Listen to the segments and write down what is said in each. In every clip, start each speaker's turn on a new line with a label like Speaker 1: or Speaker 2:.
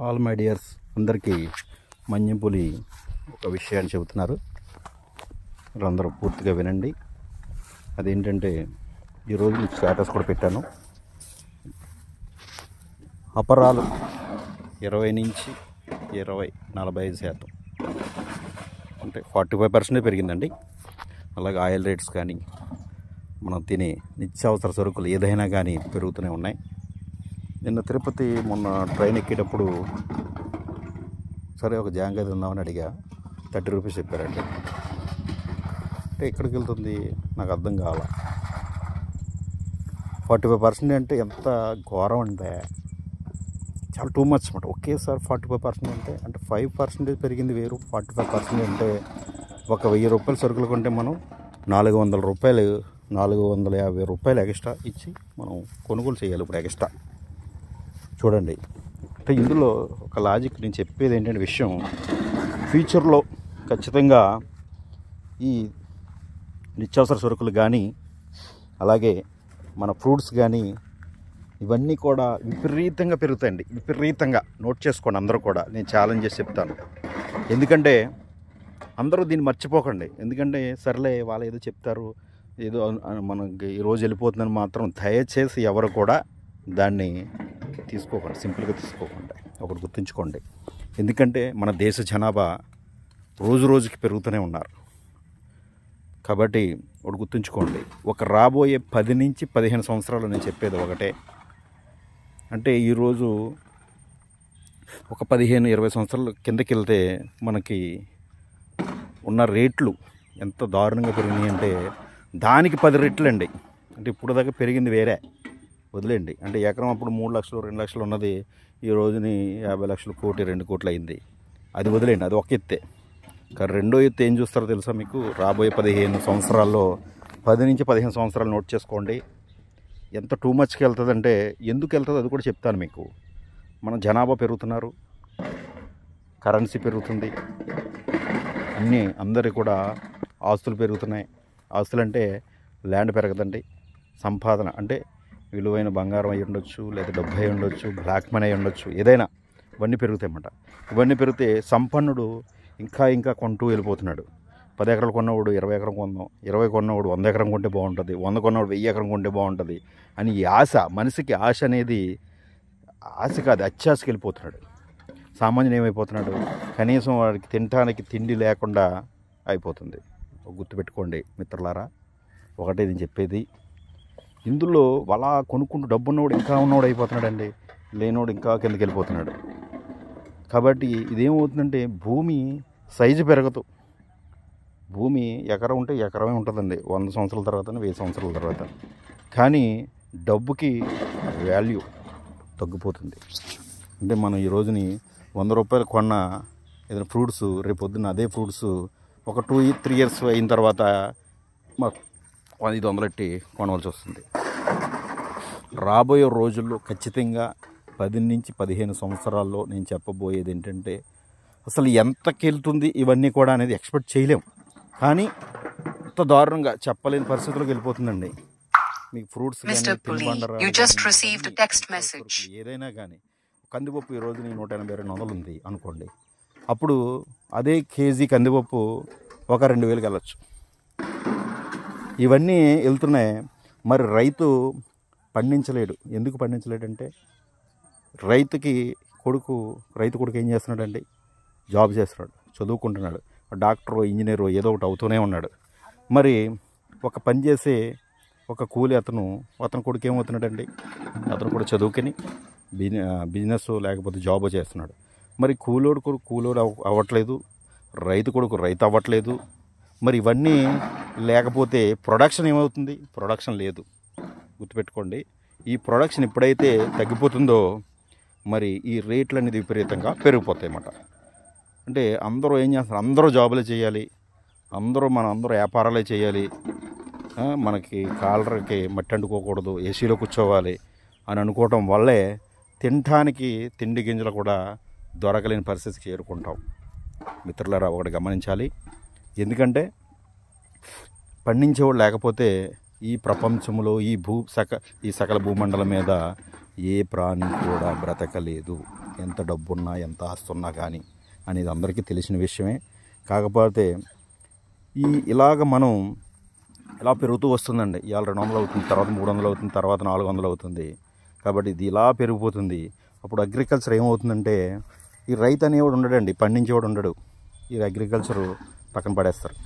Speaker 1: All my dears అందరికీ మన్యంపులి ఒక విషయాన్ని చెబుతున్నారు. అందరూ పూర్తిగా వినండి. అదేంటంటే ఈరోజు మీకు స్టేటస్ కూడా పెట్టాను. అపరాలు 20 నుంచి 45% అంటే 45% పెరిగిందండి. అలాగే ఆయిల్ రేట్స్ కానీ మనం తినే నిత్యావసర సరుకులు ఏదైనా కానీ పెరుగుతూనే ఉన్నాయి. నిన్న తిరుపతి మొన్న ట్రైన్ ఎక్కేటప్పుడు సరే ఒక జాంకాయ తిందామని అడిగా, 30 రూపీస్ చెప్పారండి. అంటే ఎక్కడికి వెళ్తుంది నాకు అర్థం కావాల. 45% అంటే ఎంత ఘోరం అంటే చాలా టూ మచ్ అనమాట. ఒకేసారి 45% అంటే 5% పెరిగింది వేరు, 45% అంటే ఒక 1000 రూపాయల సరుకులు కొంటే మనం 400 రూపాయలు 450 రూపాయలు ఎక్స్ట్రా ఇచ్చి మనం కొనుగోలు చేయాలి ఇప్పుడు ఎక్స్ట్రా. చూడండి, అంటే ఇందులో ఒక లాజిక్ నేను చెప్పేది ఏంటంటే విషయం, ఫ్యూచర్లో ఖచ్చితంగా ఈ నిత్యావసర సరుకులు కానీ అలాగే మన ఫ్రూట్స్ కానీ ఇవన్నీ కూడా విపరీతంగా పెరుగుతాయండి. విపరీతంగా నోట్ చేసుకోండి అందరూ కూడా. నేను ఛాలెంజ్ చేసి చెప్తాను. ఎందుకంటే అందరూ దీన్ని మర్చిపోకండి. ఎందుకంటే సర్లే వాళ్ళు ఏదో చెప్తారు, ఏదో మనకి ఈరోజు వెళ్ళిపోతుందని మాత్రం దయచేసి ఎవరు కూడా దాన్ని తీసుకోకండి, సింపుల్గా తీసుకోకండి. ఒకటి గుర్తుంచుకోండి, ఎందుకంటే మన దేశ జనాభా రోజు రోజుకి పెరుగుతూనే ఉన్నారు. కాబట్టి ఒకటి గుర్తుంచుకోండి, ఒక రాబోయే 10 నుంచి 15 సంవత్సరాలు నేను చెప్పేది ఒకటే. అంటే ఈరోజు ఒక 15-20 సంవత్సరాల కిందకి వెళ్తే మనకి ఉన్న రేట్లు ఎంత దారుణంగా పెరిగినాయి అంటే దానికి 10 రెట్లు అండి. అంటే ఇప్పుడు దాకా పెరిగింది వేరే, వదిలేండి. అంటే ఎకరం అప్పుడు 3 లక్షలు 2 లక్షలు ఉన్నది ఈ రోజుని 50 లక్షలు, 1 కోటి 2 కోట్లు అయింది. అది వదిలేండి, అది ఒక ఎత్తే. కానీ రెండో ఎత్తు ఏం చూస్తారో తెలుసా మీకు? రాబోయే 15 సంవత్సరాల్లో 10 నుంచి 15 సంవత్సరాలు నోట్ చేసుకోండి. ఎంత టూ మచ్కి వెళ్తుందంటే ఎందుకు వెళ్తుందో అది కూడా చెప్తాను మీకు. మన జనాభా పెరుగుతున్నారు, కరెన్సీ పెరుగుతుంది, అందరికీ కూడా ఆస్తులు పెరుగుతున్నాయి. ఆస్తులు అంటే ల్యాండ్ పెరగదండి, సంపాదన అంటే విలువైన బంగారం అయి ఉండొచ్చు, లేదా డబ్బు అయి ఉండొచ్చు, బ్లాక్ మనీ అయి ఉండొచ్చు, ఏదైనా ఇవన్నీ పెరుగుతాయన్నమాట. ఇవన్నీ పెరిగితే సంపన్నుడు ఇంకా కొంటూ వెళ్ళిపోతున్నాడు. 10 ఎకరాలు కొన్నవాడు 20 ఎకరం కొందాం, 20 కొన్నవాడు 100 ఎకరం కొంటే బాగుంటుంది, 100 కొన్నవాడు 1000 ఎకరం కొంటే బాగుంటుంది అని ఈ ఆశ, మనిషికి ఆశ అనేది ఆశ కాదు అత్యాశకి వెళ్ళిపోతున్నాడు. సామాన్యుడు ఏమైపోతున్నాడు? కనీసం వాడికి తినడానికి తిండి లేకుండా అయిపోతుంది. గుర్తుపెట్టుకోండి మిత్రులారా, ఒకటే నేను చెప్పేది. ఇందులో అలా కొనుక్కుంటూ డబ్బున్నవాడు ఇంకా ఉన్నవాడు అయిపోతున్నాడండి, లేనివాడు ఇంకా కిందకి వెళ్ళిపోతున్నాడు. కాబట్టి ఇదేమవుతుందంటే భూమి సైజు పెరగదు. భూమి ఎకరం ఉంటే ఎకరమే ఉంటుందండి 100 సంవత్సరాల తర్వాత, 1000 సంవత్సరాల తర్వాత. కానీ డబ్బుకి వాల్యూ తగ్గిపోతుంది. అంటే మనం ఈ రోజుని 100 రూపాయలు కొన్న ఏదైనా ఫ్రూట్స్ రేపు పొద్దున్న అదే ఫ్రూట్స్ ఒక 2-3 ఇయర్స్ అయిన తర్వాత 500 ఎట్టి కొనవలసి వస్తుంది. రాబోయే రోజుల్లో ఖచ్చితంగా 10 నుంచి 15 సంవత్సరాల్లో నేను చెప్పబోయేది ఏంటంటే అసలు ఎంతకెళ్తుంది ఇవన్నీ కూడా అనేది ఎక్స్పెక్ట్ చేయలేం. కానీ అంత దారుణంగా చెప్పలేని పరిస్థితుల్లోకి వెళ్ళిపోతుందండి. మీకు ఫ్రూట్స్ ఏదైనా కానీ కందిపప్పు ఈ రోజు 180-200 ఉంది అనుకోండి, అప్పుడు అదే కేజీ కందిపప్పు ఒక 2000కి వెళ్ళచ్చు. ఇవన్నీ వెళ్తున్నాయి. మరి రైతు పండించలేడు. ఎందుకు పండించలేడంటే రైతు కొడుకు ఏం చేస్తున్నాడండి? జాబ్ చేస్తున్నాడు, చదువుకుంటున్నాడు, డాక్టరు ఇంజనీరు ఏదో ఒకటి అవుతూనే ఉన్నాడు. మరి ఒక పని చేసే ఒక కూలి అతను కొడుకు ఏమవుతున్నాడండి? అతను కూడా చదువుకొని బిజినెస్ లేకపోతే జాబ్ చేస్తున్నాడు. మరి కూలోడు అవ్వట్లేదు, రైతు కొడుకు రైతు అవ్వట్లేదు. మరి ఇవన్నీ లేకపోతే ప్రొడక్షన్ ఏమవుతుంది? ప్రొడక్షన్ లేదు. గుర్తుపెట్టుకోండి, ఈ ప్రొడక్షన్ ఎప్పుడైతే తగ్గిపోతుందో మరి ఈ రేట్లు అనేది విపరీతంగా పెరిగిపోతాయి అన్నమాట. అంటే అందరూ ఏం చేస్తారు? అందరూ జాబులే చేయాలి, అందరూ వ్యాపారాలే చేయాలి, మనకి కాలర్కి మట్టి అంటుకోకూడదు, ఏసీలో కూర్చోవాలి అని అనుకోవటం వల్లే తినడానికి తిండి గింజలు కూడా దొరకలేని పరిస్థితికి చేరుకుంటాం. మిత్రులారా, ఒకటి గమనించాలి. ఎందుకంటే పండించేవాడు లేకపోతే ఈ ప్రపంచంలో ఈ సకల భూమండలం మీద ఏ ప్రాణి కూడా బ్రతకలేదు. ఎంత డబ్బున్నా ఎంత ఆస్తున్నా కానీ అనేది అందరికీ తెలిసిన విషయమే. కాకపోతే ఇలాగ మనం ఇలా పెరుగుతూ వస్తుందండి. ఇవాళ 200 అవుతుంది, తర్వాత 300 అవుతుంది, తర్వాత 400 అవుతుంది. కాబట్టి ఇది ఇలా పెరిగిపోతుంది. అప్పుడు అగ్రికల్చర్ ఏమవుతుందంటే ఈ రైతు అనేవాడు ఉండడండి, పండించేవాడు ఉండడు. ఈ అగ్రికల్చర్ పక్కన పడేస్తారు.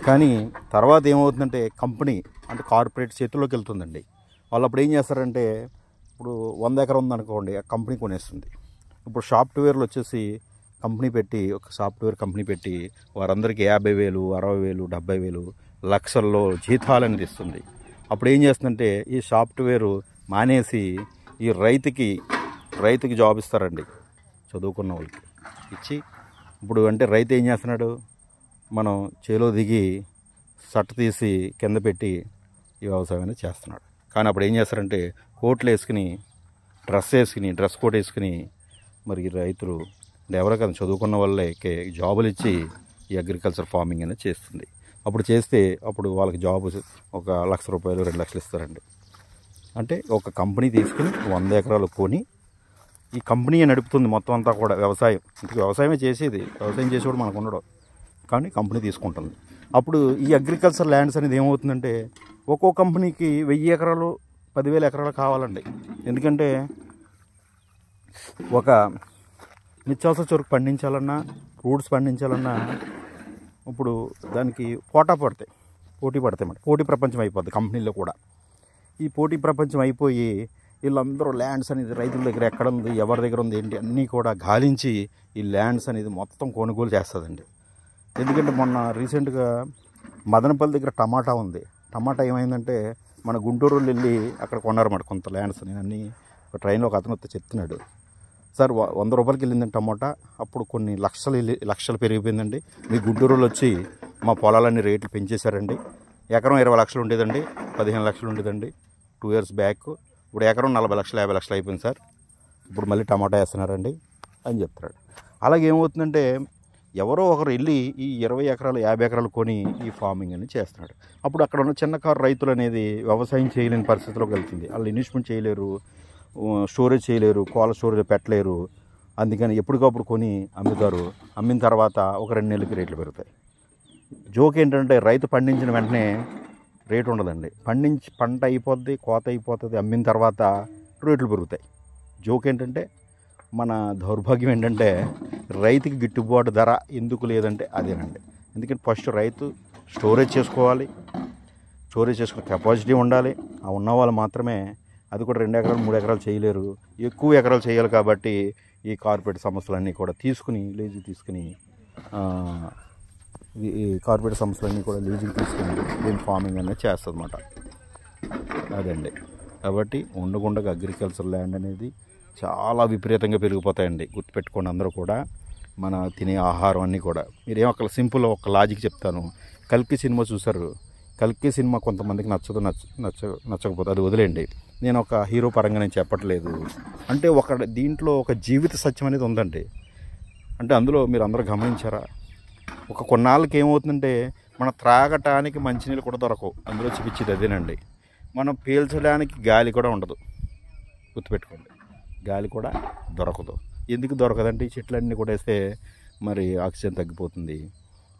Speaker 1: కానీ తర్వాత ఏమవుతుందంటే కంపెనీ అంటే కార్పొరేట్ చేతుల్లోకి వెళ్తుందండి. వాళ్ళు అప్పుడు ఏం చేస్తారంటే ఇప్పుడు 100 ఎకరం ఉందనుకోండి, ఆ కంపెనీ కొనేస్తుంది. ఇప్పుడు సాఫ్ట్వేర్లు వచ్చేసి కంపెనీ పెట్టి, ఒక సాఫ్ట్వేర్ కంపెనీ పెట్టి వారందరికీ 50,000, 60,000, 70,000 లక్షల్లో జీతాలు అనేది ఇస్తుంది. అప్పుడు ఏం చేస్తుందంటే ఈ సాఫ్ట్వేరు మానేసి ఈ రైతుకి జాబ్ ఇస్తారండి, చదువుకున్న వాళ్ళకి ఇచ్చి. ఇప్పుడు అంటే రైతు ఏం చేస్తున్నాడు, మనం చేలో దిగి సట్ట తీసి కింద పెట్టి ఈ వ్యవసాయం అనేది చేస్తున్నాడు. కానీ అప్పుడు ఏం చేస్తారంటే కోట్లు వేసుకుని డ్రెస్ కోట్ వేసుకుని మరి రైతులు అంటే ఎవరో కదా చదువుకున్న వాళ్ళకి జాబులు ఇచ్చి ఈ అగ్రికల్చర్ ఫార్మింగ్ అనేది చేస్తుంది. అప్పుడు చేస్తే అప్పుడు వాళ్ళకి జాబ్ ఒక 1,00,000 రూపాయలు 2 లక్షలు ఇస్తారండి. అంటే ఒక కంపెనీ తీసుకుని 100 ఎకరాలు కొని ఈ కంపెనీ నడుపుతుంది మొత్తం అంతా కూడా. వ్యవసాయమే చేసేది, వ్యవసాయం చేసేవాడు మనకు ఉండడు, కానీ కంపెనీ తీసుకుంటుంది. అప్పుడు ఈ అగ్రికల్చర్ ల్యాండ్స్ అనేది ఏమవుతుందంటే ఒక్కో కంపెనీకి 1000 ఎకరాలు 10,000 ఎకరాలు కావాలండి. ఎందుకంటే ఒక నిత్యావసర సరుకు పండించాలన్నా, ఫ్రూట్స్ పండించాలన్నా ఇప్పుడు దానికి పోటీ పడతాయి అన్నమాట. పోటీ ప్రపంచం అయిపోద్ది కంపెనీల్లో కూడా. ఈ పోటీ ప్రపంచం అయిపోయి వీళ్ళందరూ ల్యాండ్స్ అనేది రైతుల దగ్గర ఎక్కడ ఉంది, ఎవరి దగ్గర ఉంది ఏంటి అన్నీ కూడా గాలించి ఈ ల్యాండ్స్ అనేది మొత్తం కొనుగోలు చేస్తుందండి. ఎందుకంటే మొన్న రీసెంట్గా మదనపల్లి దగ్గర టమాటా ఉంది. టమాటా ఏమైందంటే మన గుంటూరు వెళ్ళి అక్కడ కొన్నారన్నమాట కొంత ల్యాండ్స్. నేను అన్నీ ఒక ట్రైన్లో ఒక అతను వస్తే చెప్తున్నాడు, సార్ 100 రూపాయలకి వెళ్ళిందండి టమాటా, అప్పుడు కొన్ని లక్షలు పెరిగిపోయిందండి. మీ గుంటూరులో వచ్చి మా పొలాలన్నీ రేట్లు పెంచేశారండి. ఎకరం 20 లక్షలు ఉండేదండి, 15 లక్షలు ఉండేదండి 2 years బ్యాక్. ఇప్పుడు ఎకరం 40 లక్షలు 50 లక్షలు అయిపోయింది సార్, ఇప్పుడు మళ్ళీ టమాటా వేస్తున్నారండి అని చెప్తున్నాడు. అలాగే ఏమవుతుందంటే ఎవరో ఒకరు వెళ్ళి ఈ 20 ఎకరాలు 50 ఎకరాలు కొని ఈ ఫార్మింగ్ అని చేస్తున్నాడు. అప్పుడు అక్కడ ఉన్న చిన్నకారు రైతులు అనేది వ్యవసాయం చేయలేని పరిస్థితిలోకి వెళ్తుంది. వాళ్ళు ఇన్వెస్ట్మెంట్ చేయలేరు, స్టోరేజ్ చేయలేరు, కోల్డ్ స్టోరేజ్ పెట్టలేరు. అందుకని ఎప్పటికప్పుడు కొని అమ్ముతారు. అమ్మిన తర్వాత ఒక 2 నెలలకి రేట్లు పెరుగుతాయి. జోక్ ఏంటంటే రైతు పండించిన వెంటనే రేటు ఉండదండి. పంట అయిపోద్ది, కోత అయిపోతుంది, అమ్మిన తర్వాత రేట్లు పెరుగుతాయి. జోక్ ఏంటంటే మన దౌర్భాగ్యం ఏంటంటే రైతుకి గిట్టుబాటు ధర ఎందుకు లేదంటే అదేనండి. ఎందుకంటే ఫస్ట్ రైతు స్టోరేజ్ చేసుకునే కెపాసిటీ ఉండాలి. ఆ ఉన్నవాళ్ళు మాత్రమే, అది కూడా 2 ఎకరాలు 3 ఎకరాలు చేయలేరు, ఎక్కువ ఎకరాలు చేయాలి. కాబట్టి ఈ కార్పొరేట్ సంస్థలన్నీ కూడా లీజు తీసుకుని దీని ఫార్మింగ్ అనేది చేస్తుంది అన్నమాట. అదండి. కాబట్టి ఉండకుండా అగ్రికల్చర్ ల్యాండ్ అనేది చాలా విపరీతంగా పెరిగిపోతాయండి. గుర్తుపెట్టుకోండి అందరూ కూడా. మన తినే ఆహారం అన్నీ కూడా. మీరేం ఒక సింపుల్ ఒక లాజిక్ చెప్తాను. కల్కి సినిమా చూసారు. కల్కి సినిమా కొంతమందికి నచ్చకపోతే అది వదిలేండి. నేను ఒక హీరో పరంగా నేను చెప్పట్లేదు. అంటే దీంట్లో ఒక జీవిత సత్యం అనేది ఉందండి. అంటే అందులో మీరు అందరూ గమనించారా, కొన్నాళ్ళకి ఏమవుతుందంటే మన త్రాగటానికి మంచినీళ్ళు కూడా దొరకవు. అందులో చూపించేది అదేనండి. మనం పీల్చడానికి గాలి కూడా ఉండదు. గుర్తుపెట్టుకోండి, గాలి కూడా దొరకదు. ఎందుకు దొరకదంటే ఈ చెట్లన్నీ కూడా వేస్తే మరి ఆక్సిజన్ తగ్గిపోతుంది,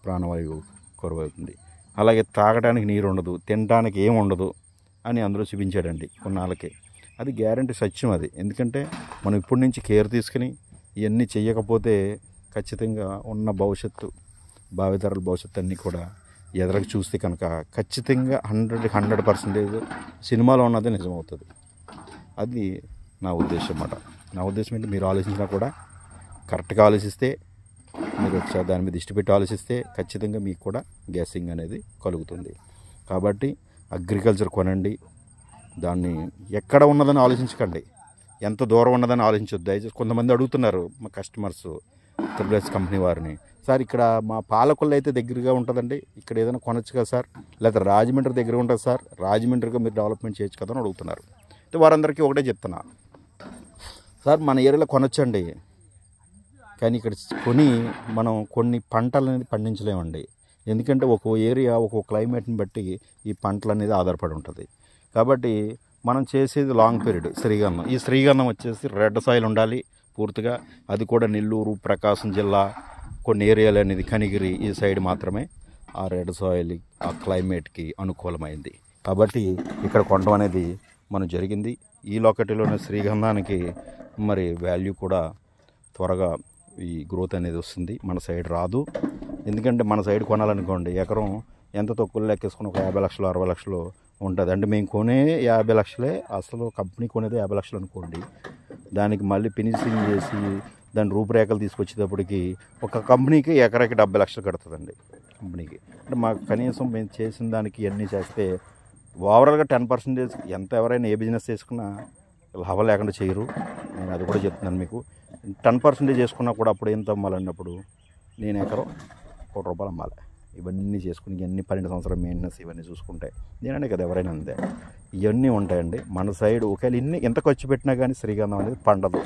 Speaker 1: ప్రాణవాయువు కొరవవుతుంది. అలాగే తాగడానికి నీరు ఉండదు, తినడానికి ఏమి ఉండదు అని అందులో చూపించాడండి కొన్నాళ్ళకి. అది గ్యారంటీ సత్యం అది. ఎందుకంటే మనం ఇప్పటి నుంచి కేర్ తీసుకుని ఇవన్నీ చెయ్యకపోతే ఖచ్చితంగా ఉన్న భావితరాల భవిష్యత్తు అన్నీ కూడా ఎదరకు చూస్తే కనుక ఖచ్చితంగా 100% సినిమాలో ఉన్నది నిజమవుతుంది. అది నా ఉద్దేశం అన్నమాట. నా ఉద్దేశం ఏంటి, మీరు ఆలోచించినా కూడా కరెక్ట్గా ఆలోచిస్తే, మీరు ఒకసారి దాని మీద దృష్టి పెట్టి ఆలోచిస్తే ఖచ్చితంగా మీకు కూడా గ్యాసింగ్ అనేది కలుగుతుంది. కాబట్టి అగ్రికల్చర్ కొనండి. దాన్ని ఎక్కడ ఉన్నదని ఆలోచించకండి, ఎంత దూరం ఉన్నదని ఆలోచించొద్దు. దయచేసి కొంతమంది అడుగుతున్నారు మా కస్టమర్స్ త్రిబుల్ కంపెనీ వారిని, సార్ ఇక్కడ మా పాలకొల్లు అయితే దగ్గరగా ఉంటుందండి, ఇక్కడ ఏదైనా కొనొచ్చు కదా సార్, లేదా రాజమండ్రి దగ్గర ఉంటుంది సార్, రాజమండ్రిగా మీరు డెవలప్మెంట్ చేయొచ్చు కదా అని అడుగుతున్నారు. అయితే వారందరికీ ఒకటే చెప్తున్నా, సార్ మన ఏరియాలో కొనొచ్చండి, కానీ ఇక్కడ కొని మనం కొన్ని పంటలు అనేది పండించలేమండి. ఎందుకంటే ఒక్కో ఏరియా ఒక్కో క్లైమేట్ని బట్టి ఈ పంటలు అనేది ఆధారపడి ఉంటుంది. కాబట్టి మనం చేసేది లాంగ్ పీరియడ్ శ్రీగంధం. ఈ శ్రీగంధం వచ్చేసి రెడ్ సాయిల్ ఉండాలి, పూర్తిగా అది కూడా నెల్లూరు ప్రకాశం జిల్లా కొన్ని ఏరియాలు అనేది కనిగిరి ఈ సైడ్ మాత్రమే ఆ రెడ్ సాయిల్ ఆ క్లైమేట్కి అనుకూలమైంది. కాబట్టి ఇక్కడ కొనడం అనేది మనం జరిగింది. ఈ లొకేటీలోనే శ్రీగంధానికి మరి వాల్యూ కూడా త్వరగా ఈ గ్రోత్ అనేది వస్తుంది, మన సైడ్ రాదు. ఎందుకంటే మన సైడ్ కొనాలనుకోండి ఎకరం ఎంత తక్కువ లెక్కేసుకుని ఒక 50 లక్షలు 60 లక్షలు ఉంటుంది. అంటే మేము కొనే 50 లక్షలే, అసలు కంపెనీ కొనేది 50 లక్షలు అనుకోండి. దానికి మళ్ళీ ఫినిషింగ్ చేసి దాని రూపురేఖలు తీసుకొచ్చేటప్పటికి ఒక కంపెనీకి ఎకరాకి 70 లక్షలు కడుతుందండి కంపెనీకి. అంటే మాకు కనీసం మేము చేసిన దానికి ఇవన్నీ చేస్తే ఓవరాల్గా 10% ఎంత ఎవరైనా ఏ బిజినెస్ చేసుకున్నా లాభం లేకుండా చేయరు. నేను అది కూడా చెప్తున్నాను మీకు. 10% చేసుకున్నా కూడా అప్పుడు ఎంత అమ్మాలన్నప్పుడు నేను ఎకరం ₹1 అమ్మాలి. ఇవన్నీ చేసుకుని ఇవన్నీ 12 సంవత్సరాల మెయింటెనెన్స్ ఇవన్నీ చూసుకుంటే నేననే కదా ఎవరైనా అంతే. ఇవన్నీ ఉంటాయండి మన సైడ్. ఒకవేళ ఎంత ఖర్చు పెట్టినా కానీ శ్రీగంధం అనేది పండదు,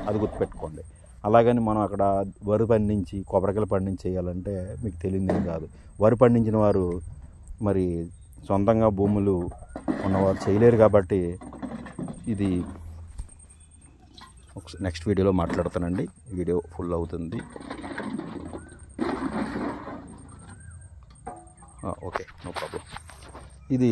Speaker 1: అది గుర్తుపెట్టుకోండి. అలాగని మనం అక్కడ వరి పండించి కొబ్బరికాయలు పండించి చేయాలంటే మీకు తెలియదేం కాదు. వరి పండించిన వారు మరి సొంతంగా భూములు ఉన్నవారు చేయలేరు. కాబట్టి ఇది నెక్స్ట్ వీడియోలో మాట్లాడుతానండి. వీడియో ఫుల్ అవుతుంది. Okay, no problem. ఇది